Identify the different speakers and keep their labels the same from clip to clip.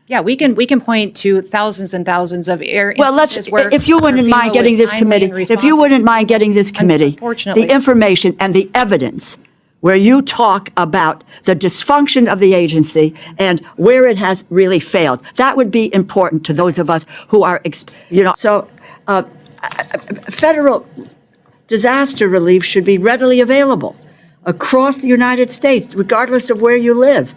Speaker 1: Yeah, we can point to thousands and thousands of
Speaker 2: Well, if you wouldn't mind getting this committee,
Speaker 1: Unfortunately.
Speaker 2: the information and the evidence where you talk about the dysfunction of the agency and where it has really failed. That would be important to those of us who are, federal disaster relief should be readily available across the United States, regardless of where you live.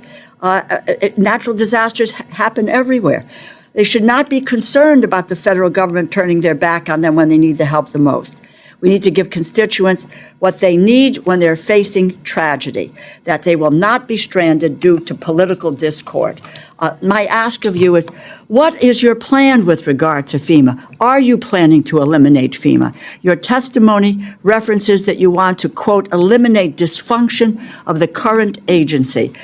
Speaker 2: Natural disasters happen everywhere. They should not be concerned about the federal government turning their back on them when they need the help the most. We need to give constituents what they need when they're facing tragedy, that they will not be stranded due to political discord. My ask of you is, what is your plan with regard to FEMA? Are you planning to eliminate FEMA? Your testimony references that you want to, quote, eliminate dysfunction of the current agency.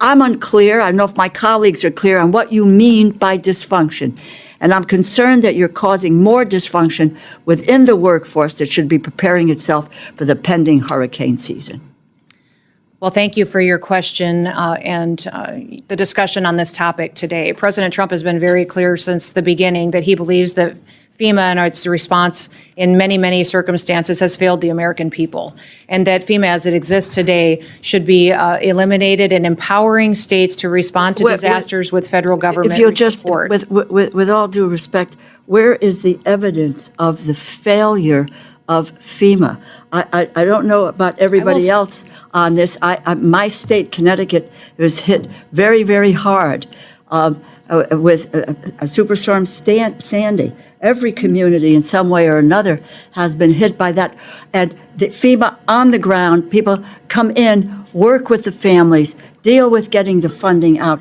Speaker 2: I'm unclear. I don't know if my colleagues are clear on what you mean by dysfunction. And I'm concerned that you're causing more dysfunction within the workforce that should be preparing itself for the pending hurricane season.
Speaker 1: Well, thank you for your question and the discussion on this topic today. President Trump has been very clear since the beginning that he believes that FEMA and its response in many, many circumstances has failed the American people, and that FEMA as it exists today should be eliminated and empowering states to respond to disasters with federal government
Speaker 2: if you'll just,
Speaker 1: support.
Speaker 2: with all due respect, where is the evidence of the failure of FEMA? I don't know about everybody else on this. My state, Connecticut, was hit very, very hard with Superstorm Sandy. Every community in some way or another has been hit by that. And the FEMA on the ground, people come in, work with the families, deal with getting the funding out.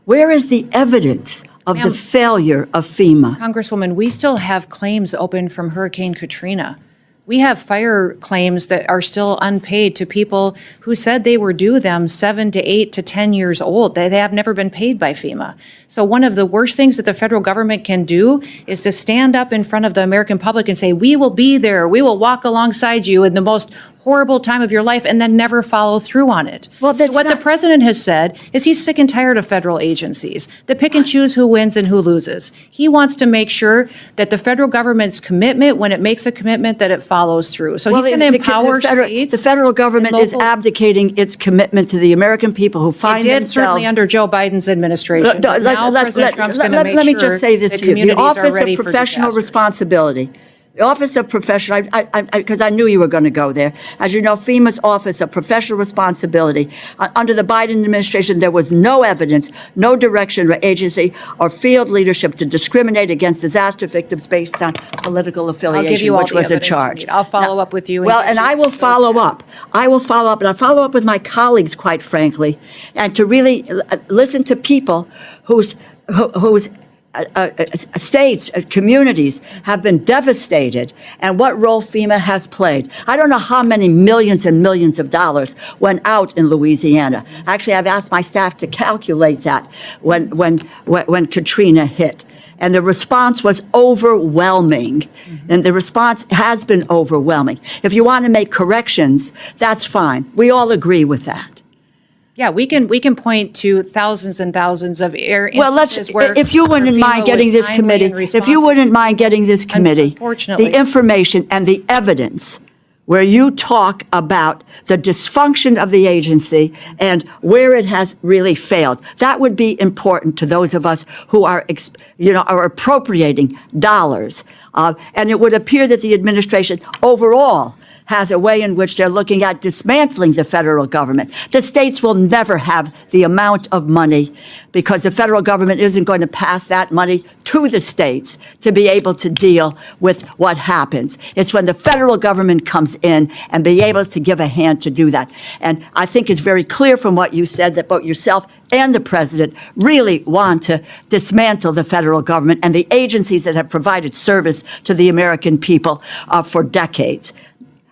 Speaker 2: Where is the evidence of the failure of FEMA?
Speaker 1: Congresswoman, we still have claims open from Hurricane Katrina. We have fire claims that are still unpaid to people who said they were due them 7 to 8 to 10 years old. They have never been paid by FEMA. So one of the worst things that the federal government can do is to stand up in front of the American public and say, we will be there, we will walk alongside you in the most horrible time of your life, and then never follow through on it.
Speaker 2: Well, that's
Speaker 1: what the president has said is he's sick and tired of federal agencies that pick and choose who wins and who loses. He wants to make sure that the federal government's commitment, when it makes a commitment, that it follows through. So he's going to empower states.
Speaker 2: The federal government is abdicating its commitment to the American people who find
Speaker 1: themselves. It did
Speaker 2: themselves.
Speaker 1: Certainly under Joe Biden's administration.
Speaker 2: Let me just say this to you. The Office of Professional Responsibility. The Office of Professional, because I knew you were going to go there. As you know, FEMA's Office of Professional Responsibility, under the Biden administration, there was no evidence, no direction or agency or field leadership to discriminate against disaster victims based on political affiliation, which was a charge.
Speaker 1: I'll follow up with you.
Speaker 2: Well, and I will follow up. I will follow up, and I follow up with my colleagues, quite frankly, and to really listen to people whose states, communities have been devastated, and what role FEMA has played. I don't know how many millions and millions of dollars went out in Louisiana. Actually, I've asked my staff to calculate that when Katrina hit. And the response was overwhelming. And the response has been overwhelming. If you want to make corrections, that's fine. We all agree with that.
Speaker 1: Yeah, we can point to thousands and thousands of
Speaker 2: instances where if you wouldn't mind getting this committee, the information and the evidence where you talk about the dysfunction of the agency and where it has really failed. That would be important to those of us who are appropriating dollars. And it would appear that the administration overall has a way in which they're looking at dismantling the federal government. The states will never have the amount of money because the federal government isn't going to pass that money to the states to be able to deal with what happens. It's when the federal government comes in and be able to give a hand to do that. And I think it's very clear from what you said that both yourself and the president really want to dismantle the federal government and the agencies that have provided service to the American people for decades.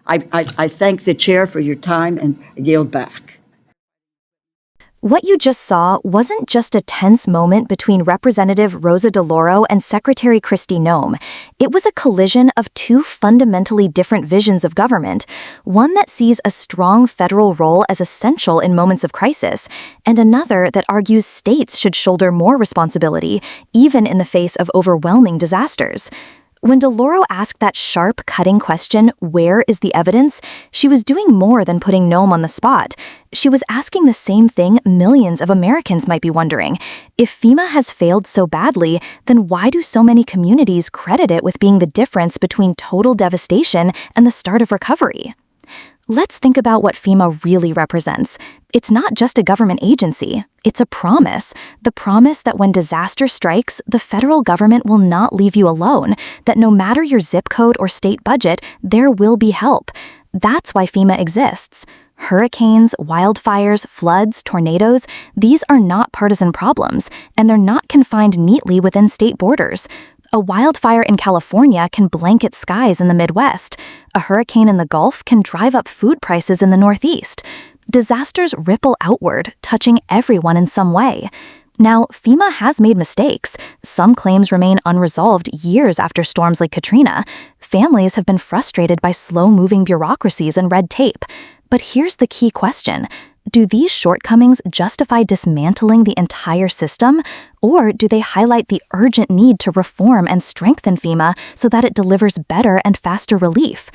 Speaker 2: I thank the chair for your time and yield back.
Speaker 3: What you just saw wasn't just a tense moment between Representative Rosa DeLauro and Secretary Kristi Noem. It was a collision of two fundamentally different visions of government, one that sees a strong federal role as essential in moments of crisis, and another that argues states should shoulder more responsibility, even in the face of overwhelming disasters. When DeLauro asked that sharp, cutting question, "Where is the evidence?" she was doing more than putting Noem on the spot. She was asking the same thing millions of Americans might be wondering. If FEMA has failed so badly, then why do so many communities credit it with being the difference between total devastation and the start of recovery? Let's think about what FEMA really represents. It's not just a government agency. It's a promise. The promise that when disaster strikes, the federal government will not leave you alone, that no matter your zip code or state budget, there will be help. That's why FEMA exists. Hurricanes, wildfires, floods, tornadoes, these are not partisan problems, and they're not confined neatly within state borders. A wildfire in California can blanket skies in the Midwest. A hurricane in the Gulf can drive up food prices in the Northeast. Disasters ripple outward, touching everyone in some way. Now, FEMA has made mistakes. Some claims remain unresolved years after storms like Katrina. Families have been frustrated by slow-moving bureaucracies and red tape. But here's the key question. Do these shortcomings justify dismantling the entire system, or do they highlight the urgent need to reform and strengthen FEMA so that it delivers better and faster relief?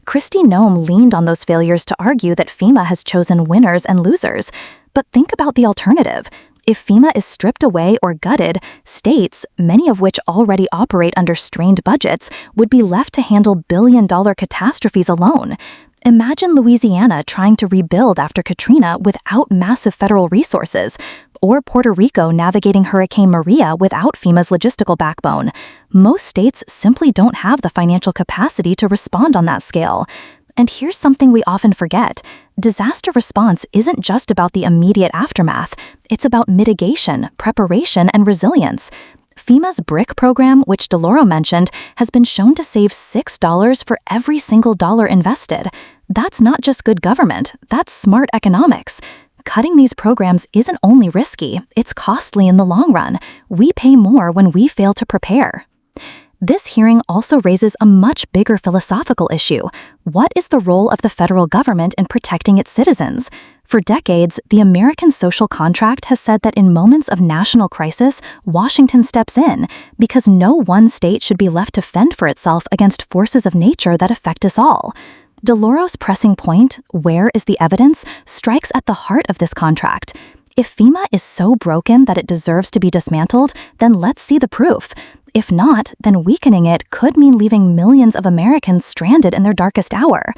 Speaker 3: Kristi Noem leaned on those failures to argue that FEMA has chosen winners and losers. But think about the alternative. If FEMA is stripped away or gutted, states, many of which already operate under strained budgets, would be left to handle billion-dollar catastrophes alone. Imagine Louisiana trying to rebuild after Katrina without massive federal resources, or Puerto Rico navigating Hurricane Maria without FEMA's logistical backbone. Most states simply don't have the financial capacity to respond on that scale. And here's something we often forget. Disaster response isn't just about the immediate aftermath. It's about mitigation, preparation, and resilience. FEMA's BRIC program, which DeLauro mentioned, has been shown to save $6 for every single dollar invested. That's not just good government, that's smart economics. Cutting these programs isn't only risky, it's costly in the long run. We pay more when we fail to prepare. This hearing also raises a much bigger philosophical issue. What is the role of the federal government in protecting its citizens? For decades, the American social contract has said that in moments of national crisis, Washington steps in, because no one state should be left to fend for itself against forces of nature that affect us all. DeLauro's pressing point, "Where is the evidence?" strikes at the heart of this contract. If FEMA is so broken that it deserves to be dismantled, then let's see the proof. If not, then weakening it could mean leaving millions of Americans stranded in their darkest hour.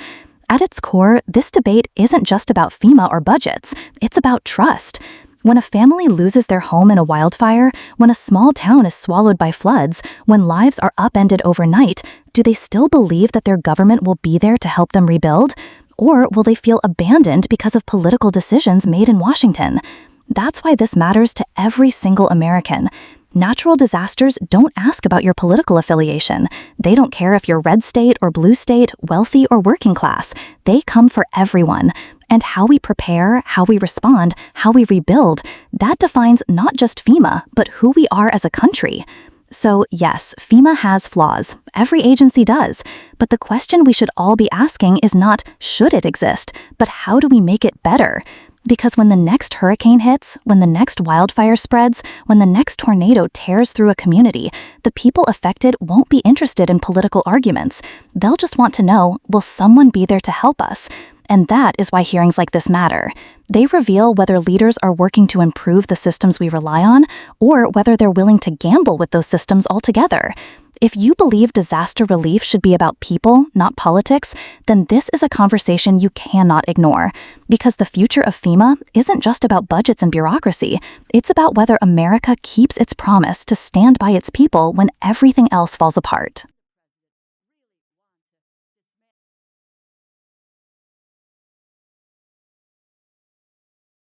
Speaker 3: At its core, this debate isn't just about FEMA or budgets, it's about trust. When a family loses their home in a wildfire, when a small town is swallowed by floods, when lives are upended overnight, do they still believe that their government will be there to help them rebuild? Or will they feel abandoned because of political decisions made in Washington? That's why this matters to every single American. Natural disasters don't ask about your political affiliation. They don't care if you're red state or blue state, wealthy or working class. They come for everyone. And how we prepare, how we respond, how we rebuild, that defines not just FEMA, but who we are as a country. So yes, FEMA has flaws. Every agency does. But the question we should all be asking is not, should it exist, but how do we make it better? Because when the next hurricane hits, when the next wildfire spreads, when the next tornado tears through a community, the people affected won't be interested in political arguments. They'll just want to know, will someone be there to help us? And that is why hearings like this matter. They reveal whether leaders are working to improve the systems we rely on, or whether they're willing to gamble with those systems altogether. If you believe disaster relief should be about people, not politics, then this is a conversation you cannot ignore. Because the future of FEMA isn't just about budgets and bureaucracy. It's about whether America keeps its promise to stand by its people when everything else falls apart.